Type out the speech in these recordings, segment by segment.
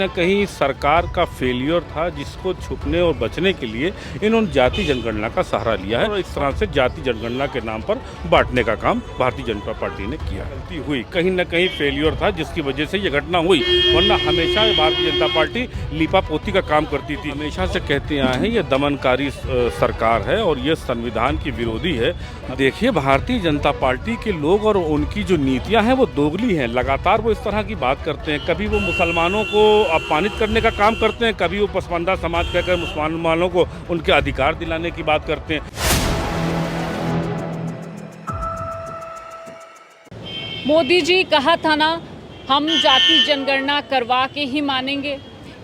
न कहीं सरकार का फेलियर था, जिसको छुपने और बचने के लिए इन्होंने जाति जनगणना का सहारा लिया है और इस तरह से जाति जनगणना के नाम पर बांटने का काम भारतीय जनता पार्टी ने किया। गलती हुई, कहीं न कहीं फेलियर था जिसकी वजह से ये घटना हुई, वरना हमेशा भारतीय जनता पार्टी लीपापोती का काम करती थी। हमेशा से कहते आए हैं ये दमनकारी सरकार है और ये संविधान की विरोधी है। देखिए, भारतीय जनता पार्टी के लोग और उनकी जो नीतियाँ हैं वो दोगली हैं। लगातार वो इस तरह की बात करते हैं, कभी वो मुसलमानों को अपमानित करने का काम करते हैं, कभी वो पसमानदा समाज कहकर मुसलमानों को उनके अधिकार दिलाने की बात करते हैं। मोदी जी कहा था ना, हम जाति जनगणना करवा के ही मानेंगे।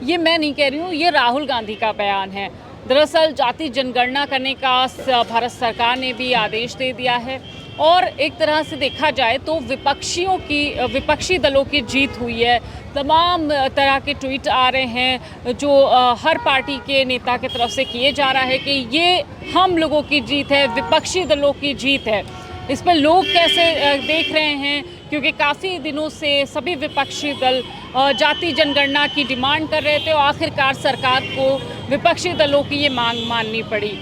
ये मैं नहीं कह रही हूँ, ये राहुल गांधी का बयान है। दरअसल जाति जनगणना करने का भारत सरकार ने भी आदेश दे दिया है और एक तरह से देखा जाए तो विपक्षी दलों की जीत हुई है। तमाम तरह के ट्वीट आ रहे हैं जो हर पार्टी के नेता की तरफ से किए जा रहा है कि ये हम लोगों की जीत है, विपक्षी दलों की जीत है। इस पर लोग कैसे देख रहे हैं, क्योंकि काफ़ी दिनों से सभी विपक्षी दल जाति जनगणना की डिमांड कर रहे थे और आखिरकार सरकार को विपक्षी दलों की ये मांग माननी पड़ी।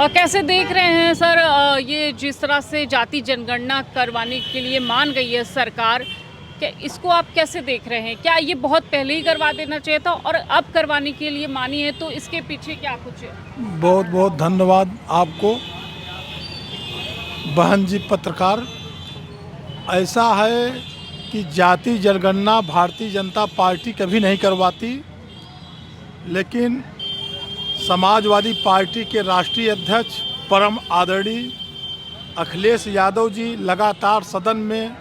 कैसे देख रहे हैं सर, ये जिस तरह से जाति जनगणना करवाने के लिए मान गई है सरकार, क्या इसको आप कैसे देख रहे हैं? क्या ये बहुत पहले ही करवा देना चाहिए था और अब करवाने के लिए मानी है, तो इसके पीछे क्या कुछ है? बहुत बहुत धन्यवाद आपको बहन जी पत्रकार। ऐसा है कि जाति जनगणना भारतीय जनता पार्टी कभी नहीं करवाती, लेकिन समाजवादी पार्टी के राष्ट्रीय अध्यक्ष परम आदरणीय अखिलेश यादव जी लगातार सदन में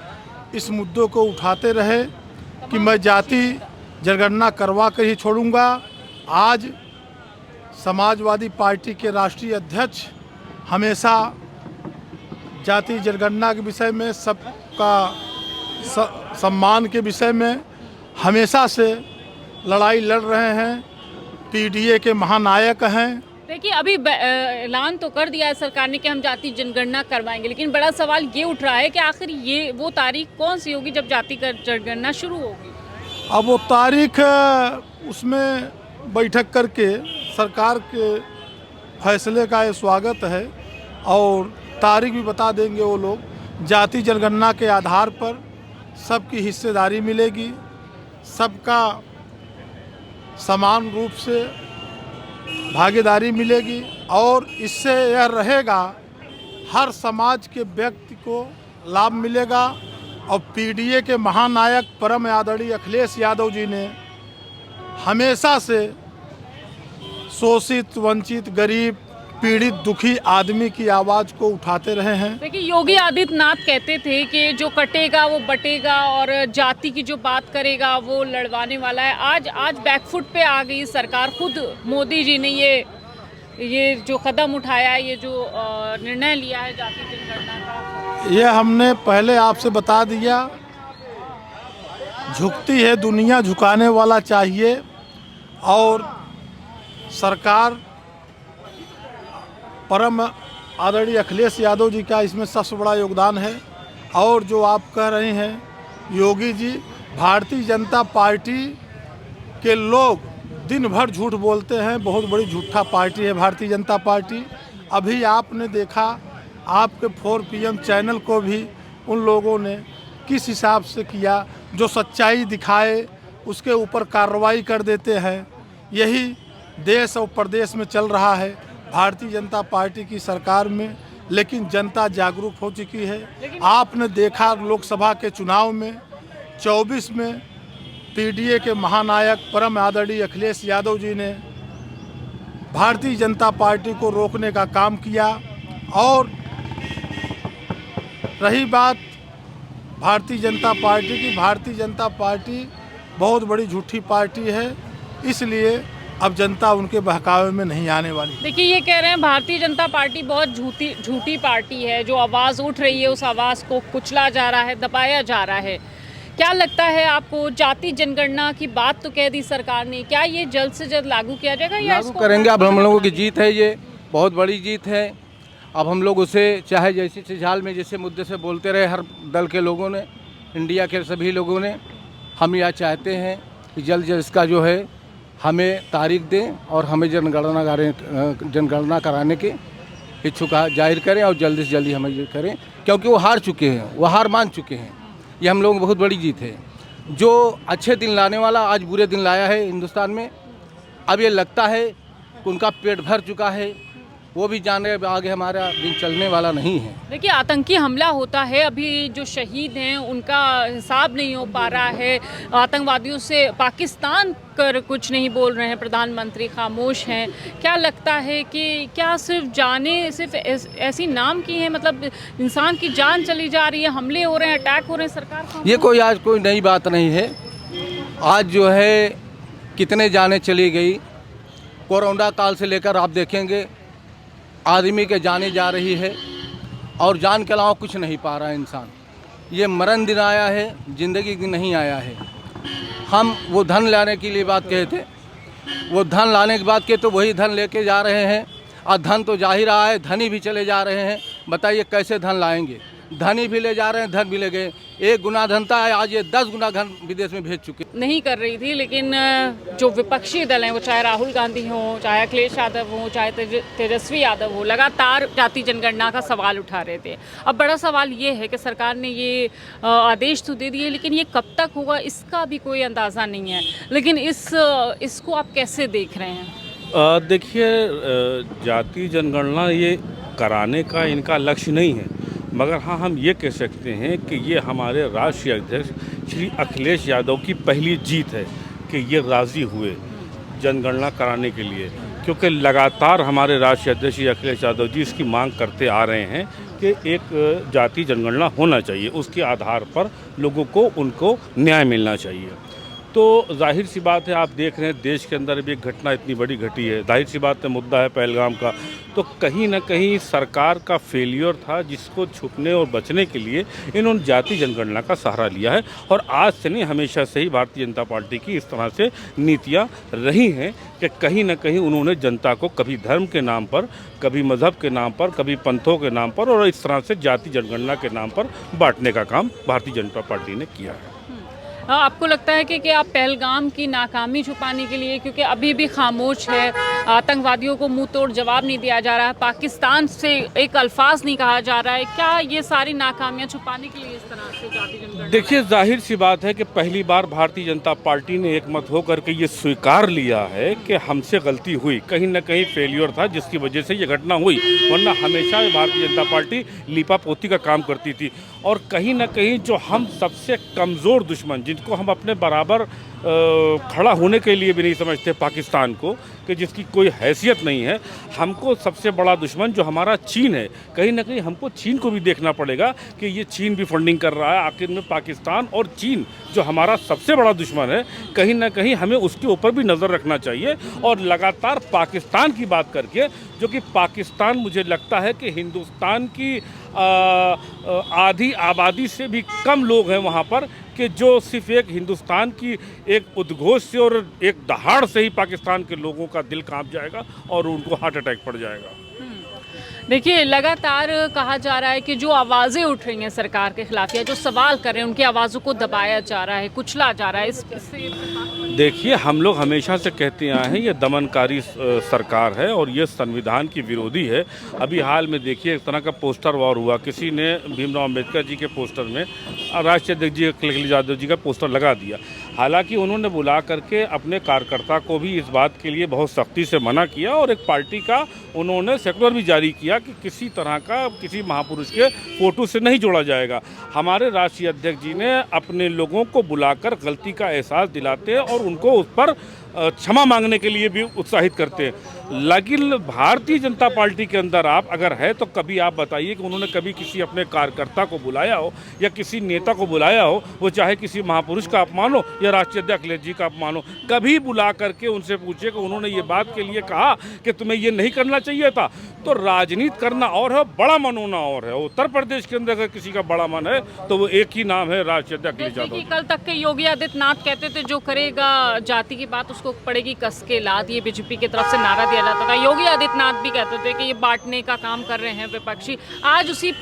इस मुद्दों को उठाते रहे कि मैं जाति जनगणना करवा कर ही छोड़ूंगा। आज समाजवादी पार्टी के राष्ट्रीय अध्यक्ष हमेशा जाति जनगणना के विषय में, सबका सम्मान के विषय में हमेशा से लड़ाई लड़ रहे हैं, पीडीए के महानायक हैं। देखिए, अभी ऐलान तो कर दिया है सरकार ने कि हम जाति जनगणना करवाएंगे, लेकिन बड़ा सवाल ये उठ रहा है कि आखिर ये वो तारीख कौन सी होगी जब जाति जनगणना शुरू होगी? अब वो तारीख उसमें बैठक करके सरकार के फैसले का ये स्वागत है और तारीख भी बता देंगे वो लोग। जाति जनगणना के आधार पर सबकी हिस्सेदारी मिलेगी, सबका समान रूप से भागीदारी मिलेगी और इससे यह रहेगा हर समाज के व्यक्ति को लाभ मिलेगा। और पीडीए के महानायक परम आदरणीय अखिलेश यादव जी ने हमेशा से शोषित, वंचित, गरीब, पीड़ित, दुखी आदमी की आवाज़ को उठाते रहे हैं। देखिए, योगी आदित्यनाथ कहते थे कि जो कटेगा वो बटेगा और जाति की जो बात करेगा वो लड़वाने वाला है। आज बैकफुट पे आ गई सरकार। खुद मोदी जी ने ये जो कदम उठाया, ये जो निर्णय लिया है जाति जनगणना का, ये हमने पहले आपसे बता दिया। झुकती है दुनिया, झुकाने वाला चाहिए और सरकार परम आदरणीय अखिलेश यादव जी का इसमें सबसे बड़ा योगदान है। और जो आप कह रहे हैं योगी जी, भारतीय जनता पार्टी के लोग दिन भर झूठ बोलते हैं, बहुत बड़ी झूठा पार्टी है भारतीय जनता पार्टी। अभी आपने देखा, आपके 4 PM चैनल को भी उन लोगों ने किस हिसाब से किया, जो सच्चाई दिखाए उसके ऊपर कार्रवाई कर देते हैं। यही देश और प्रदेश में चल रहा है भारतीय जनता पार्टी की सरकार में। लेकिन जनता जागरूक हो चुकी है। आपने देखा लोकसभा के चुनाव में 24 में पीडीए के महानायक परम आदरणीय अखिलेश यादव जी ने भारतीय जनता पार्टी को रोकने का काम किया। और रही बात भारतीय जनता पार्टी की, भारतीय जनता पार्टी बहुत बड़ी झूठी पार्टी है, इसलिए अब जनता उनके बहकावे में नहीं आने वाली। देखिए, ये कह रहे हैं भारतीय जनता पार्टी बहुत झूठी पार्टी है, जो आवाज़ उठ रही है उस आवाज़ को कुचला जा रहा है, दबाया जा रहा है। क्या लगता है आपको? जाति जनगणना की बात तो कह दी सरकार ने, क्या ये जल्द से जल्द लागू किया जाएगा या लागू करेंगे? अब हम लोगों की जीत है, ये बहुत बड़ी जीत है। अब हम लोग उसे चाहे जैसे सिझाल में जैसे मुद्दे से बोलते रहे हर दल के लोगों ने, इंडिया के सभी लोगों ने, हम यह चाहते हैं कि जल्द से जल्द इसका जो है हमें तारीख दें और हमें जनगणना कराने के इच्छुक जाहिर करें और जल्दी से जल्दी हमें ये करें, क्योंकि वो हार चुके हैं, वो हार मान चुके हैं। ये हम लोगों की बहुत बड़ी जीत है। जो अच्छे दिन लाने वाला आज बुरे दिन लाया है हिंदुस्तान में। अब ये लगता है कि उनका पेट भर चुका है, वो भी जाने आगे हमारा दिन चलने वाला नहीं है। देखिए, आतंकी हमला होता है, अभी जो शहीद हैं उनका हिसाब नहीं हो पा रहा है। आतंकवादियों से पाकिस्तान कर कुछ नहीं बोल रहे हैं, प्रधानमंत्री खामोश हैं। क्या लगता है कि क्या सिर्फ ऐसी नाम की है, मतलब इंसान की जान चली जा रही है, हमले हो रहे हैं, अटैक हो रहे हैं, सरकार ये कोई आज कोई नई बात नहीं है। आज जो है कितने जाने चली गई। कोरोना काल से लेकर आप देखेंगे आदमी के जाने जा रही है और जान के अलावा कुछ नहीं पा रहा है इंसान। ये मरण दिन आया है, ज़िंदगी दिन नहीं आया है। हम वो धन लाने के लिए बात कहे थे, वो धन लाने की बात कहे तो वही धन लेके जा रहे हैं और धन तो जा ही रहा है, धनी भी चले जा रहे हैं। बताइए कैसे धन लाएंगे? धनी भी ले जा रहे हैं, धन भी ले गए। 1 गुना धन था, आज ये 10 गुना धन विदेश में भेज चुके। नहीं कर रही थी, लेकिन जो विपक्षी दल हैं, वो चाहे राहुल गांधी हो, चाहे अखिलेश यादव हो, चाहे तेजस्वी यादव हो, लगातार जाति जनगणना का सवाल उठा रहे थे। अब बड़ा सवाल ये है कि सरकार ने ये आदेश तो दे दिए, लेकिन ये कब तक होगा इसका भी कोई अंदाज़ा नहीं है। लेकिन इसको आप कैसे देख रहे हैं? देखिए, जाति जनगणना ये कराने का इनका लक्ष्य नहीं है, मगर हाँ हम ये कह सकते हैं कि ये हमारे राष्ट्रीय अध्यक्ष श्री अखिलेश यादव की पहली जीत है कि ये राज़ी हुए जनगणना कराने के लिए, क्योंकि लगातार हमारे राष्ट्रीय अध्यक्ष श्री अखिलेश यादव जी इसकी मांग करते आ रहे हैं कि एक जाति जनगणना होना चाहिए, उसके आधार पर लोगों को उनको न्याय मिलना चाहिए। तो जाहिर सी बात है, आप देख रहे हैं देश के अंदर भी एक घटना इतनी बड़ी घटी है, जाहिर सी बात है मुद्दा है पहलगाम का। तो कहीं ना कहीं सरकार का फेलियर था, जिसको छुपने और बचने के लिए इन्होंने जाति जनगणना का सहारा लिया है। और आज से नहीं, हमेशा से ही भारतीय जनता पार्टी की इस तरह से नीतियां रही हैं कि कहीं ना कहीं उन्होंने जनता को कभी धर्म के नाम पर, कभी मज़हब के नाम पर, कभी पंथों के नाम पर और इस तरह से जाति जनगणना के नाम पर बांटने का काम भारतीय जनता पार्टी ने किया है। आपको लगता है कि आप पहलगाम की नाकामी छुपाने के लिए, क्योंकि अभी भी खामोश है, आतंकवादियों को मुंह तोड़ जवाब नहीं दिया जा रहा है, पाकिस्तान से एक अल्फाज नहीं कहा जा रहा है, क्या ये सारी नाकामियां छुपाने के लिए इस तरह से जाति जनगणना? देखिए, जाहिर सी बात है कि पहली बार भारतीय जनता पार्टी ने एकमत होकर के ये स्वीकार लिया है कि हमसे गलती हुई, कहीं ना कहीं फेलियर था जिसकी वजह से ये घटना हुई। वरना हमेशा भारतीय जनता पार्टी लीपापोती का काम करती थी और कहीं ना कहीं जो हम सबसे कमज़ोर दुश्मन, जिनको हम अपने बराबर खड़ा होने के लिए भी नहीं समझते, पाकिस्तान को, कि जिसकी कोई हैसियत नहीं है, हमको सबसे बड़ा दुश्मन जो हमारा चीन है, कहीं ना कहीं हमको चीन को भी देखना पड़ेगा कि ये चीन भी फंडिंग कर रहा है। आखिर में पाकिस्तान और चीन जो हमारा सबसे बड़ा दुश्मन है, कहीं ना कहीं हमें उसके ऊपर भी नज़र रखना चाहिए। और लगातार पाकिस्तान की बात करके, जो कि पाकिस्तान मुझे लगता है कि हिंदुस्तान की आधी आबादी से भी कम लोग हैं वहाँ पर, कि जो सिर्फ एक हिंदुस्तान की एक उद्घोष से और एक दहाड़ से ही पाकिस्तान के लोगों का दिल कांप जाएगा और उनको हार्ट अटैक पड़ जाएगा। देखिए, लगातार कहा जा रहा है कि जो आवाज़ें उठ रही हैं सरकार के खिलाफ या जो सवाल कर रहे हैं, उनकी आवाज़ों को दबाया जा रहा है, कुचला जा रहा है। इससे देखिए, हम लोग हमेशा से कहते आए हैं ये दमनकारी सरकार है और ये संविधान की विरोधी है। अभी हाल में देखिए एक तरह का पोस्टर वॉर हुआ, किसी ने भीमराव अम्बेडकर जी के पोस्टर में राष्ट्रीय अध्यक्ष जी अखिलेश यादव जी का पोस्टर लगा दिया। हालांकि उन्होंने बुला करके अपने कार्यकर्ता को भी इस बात के लिए बहुत सख्ती से मना किया और एक पार्टी का उन्होंने सर्कुलर भी जारी किया कि किसी तरह का किसी महापुरुष के फोटो से नहीं जोड़ा जाएगा। हमारे राष्ट्रीय अध्यक्ष जी ने अपने लोगों को बुलाकर गलती का एहसास दिलाते हैं और उनको उस पर क्षमा मांगने के लिए भी उत्साहित करते हैं। लेकिन भारतीय जनता पार्टी के अंदर आप अगर है तो कभी आप बताइए कि उन्होंने कभी किसी अपने कार्यकर्ता को बुलाया हो या किसी नेता को बुलाया हो, वो चाहे किसी महापुरुष का अपमान हो या राष्ट्रीय अध्यक्ष अखिलेश जी का अपमान हो, कभी बुला करके उनसे पूछे कि उन्होंने ये बात के लिए कहा कि तुम्हें ये नहीं करना चाहिए था। तो राजनीति करना और है, बड़ा मन होना और है। उत्तर प्रदेश के अंदर अगर किसी का बड़ा मन है तो वो एक ही नाम है, राष्ट्रीय अध्यक्ष अखिलेश यादव। कल तक के योगी आदित्यनाथ कहते थे जो करेगा जाति की बात उसको पड़ेगी कस के लात, ये बीजेपी की तरफ से नारा दिया जाता था। योगी आदित्यनाथ भी कहते थे कि ये बांटने का काम कर रहे हैं विपक्षी। आज उसी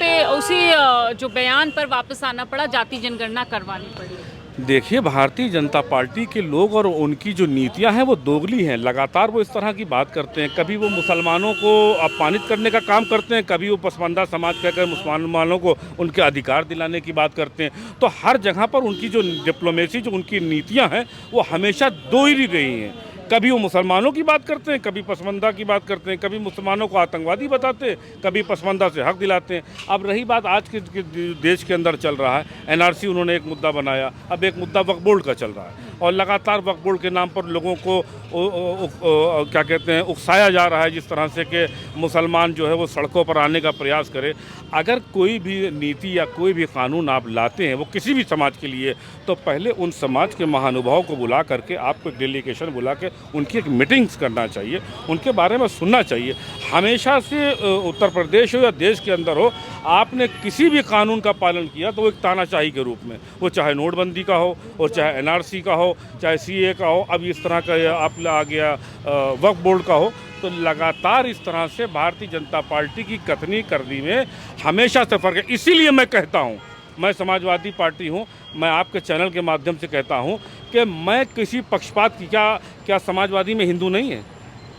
जो बयान पर वापस आना पड़ा, जाति जनगणना करवानी पड़ी। देखिए, भारतीय जनता पार्टी के लोग और उनकी जो नीतियां हैं वो दोगली हैं। लगातार वो इस तरह की बात करते हैं। कभी वो मुसलमानों को अपमानित करने का काम करते हैं, कभी वो पसमानदा समाज कहकर मुसलमानों को उनके अधिकार दिलाने की बात करते हैं। तो हर जगह पर उनकी जो डिप्लोमेसी, जो उनकी नीतियां हैं वो हमेशा दो ही रही हैं। कभी वो मुसलमानों की बात करते हैं, कभी पसमानदा की बात करते हैं, कभी मुसलमानों को आतंकवादी बताते हैं, कभी पसमानदा से हक दिलाते हैं। अब रही बात आज के देश के अंदर चल रहा है, एनआरसी उन्होंने एक मुद्दा बनाया, अब एक मुद्दा वक्फ बोर्ड का चल रहा है और लगातार वक्फ बोर्ड के नाम पर लोगों को क्या कहते हैं उकसाया जा रहा है, जिस तरह से कि मुसलमान जो है वो सड़कों पर आने का प्रयास करे। अगर कोई भी नीति या कोई भी कानून आप लाते हैं वो किसी भी समाज के लिए, तो पहले उन समाज के महानुभावों को बुला करके आपको एक डेलीगेशन बुला के उनकी एक मीटिंग्स करना चाहिए, उनके बारे में सुनना चाहिए। हमेशा से उत्तर प्रदेश हो या देश के अंदर हो, आपने किसी भी कानून का पालन किया तो वो एक तानाशाही के रूप में, वो चाहे नोटबंदी का हो और चाहे एनआरसी का हो, चाहे सीए का हो, अब इस तरह का आप आ गया वक्फ बोर्ड का हो। तो लगातार इस तरह से भारतीय जनता पार्टी की कथनी करनी में हमेशा से फ़र्क है। इसीलिए मैं कहता हूँ, मैं समाजवादी पार्टी हूँ, मैं आपके चैनल के माध्यम से कहता हूँ कि मैं किसी पक्षपात की क्या समाजवादी में हिंदू नहीं है?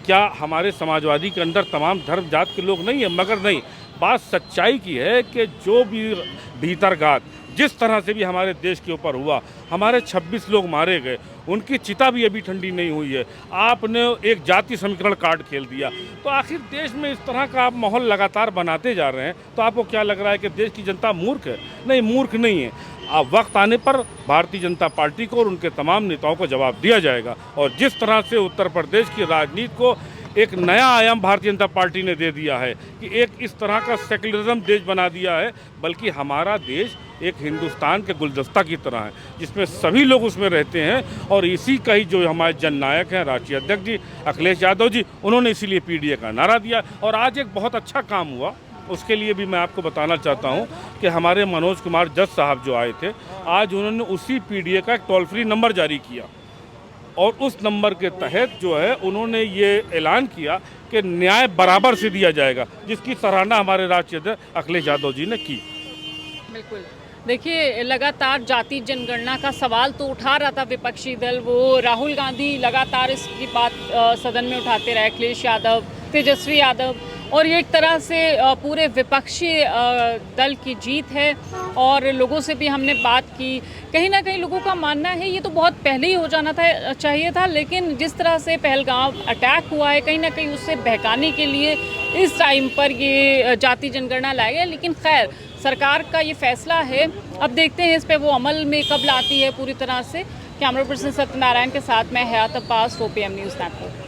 क्या हमारे समाजवादी के अंदर तमाम धर्म जात के लोग नहीं है? मगर नहीं, बात सच्चाई की है कि जो भी भीतरघात जिस तरह से भी हमारे देश के ऊपर हुआ, हमारे 26 लोग मारे गए, उनकी चिता भी अभी ठंडी नहीं हुई है। आपने एक जाति समीकरण कार्ड खेल दिया, तो आखिर देश में इस तरह का आप माहौल लगातार बनाते जा रहे हैं। तो आपको क्या लग रहा है कि देश की जनता मूर्ख है? नहीं, मूर्ख नहीं है। अब वक्त आने पर भारतीय जनता पार्टी को और उनके तमाम नेताओं को जवाब दिया जाएगा। और जिस तरह से उत्तर प्रदेश की राजनीति को एक नया आयाम भारतीय जनता पार्टी ने दे दिया है कि एक इस तरह का सेकुलरिज्म देश बना दिया है, बल्कि हमारा देश एक हिंदुस्तान के गुलदस्ता की तरह है जिसमें सभी लोग उसमें रहते हैं। और इसी का ही जो हमारे जननायक हैं राष्ट्रीय अध्यक्ष जी अखिलेश यादव जी, उन्होंने इसीलिए पीडीए का नारा दिया। और आज एक बहुत अच्छा काम हुआ, उसके लिए भी मैं आपको बताना चाहता हूं कि हमारे मनोज कुमार जज साहब जो आए थे, आज उन्होंने उसी पीडीए का एक टोल फ्री नंबर जारी किया और उस नंबर के तहत जो है उन्होंने ये ऐलान किया कि न्याय बराबर से दिया जाएगा, जिसकी सराहना हमारे राष्ट्रीय अध्यक्ष अखिलेश यादव जी ने की। बिल्कुल, देखिए, लगातार जाति जनगणना का सवाल तो उठा रहा था विपक्षी दल, वो राहुल गांधी लगातार इसकी बात सदन में उठाते रहे, अखिलेश यादव, तेजस्वी यादव, और ये एक तरह से पूरे विपक्षी दल की जीत है। और लोगों से भी हमने बात की, कहीं ना कहीं लोगों का मानना है ये तो बहुत पहले ही हो जाना चाहिए था, लेकिन जिस तरह से पहलगाम अटैक हुआ है, कहीं ना कहीं उससे बहकाने के लिए इस टाइम पर ये जाति जनगणना लाया गया। लेकिन खैर, सरकार का ये फैसला है, अब देखते हैं इस पर वो अमल में कब लाती है पूरी तरह से। कैमरा पर्सन सत्यनारायण के साथ मैं हयात अब्बास, OPM न्यूज़ नेटवर्क।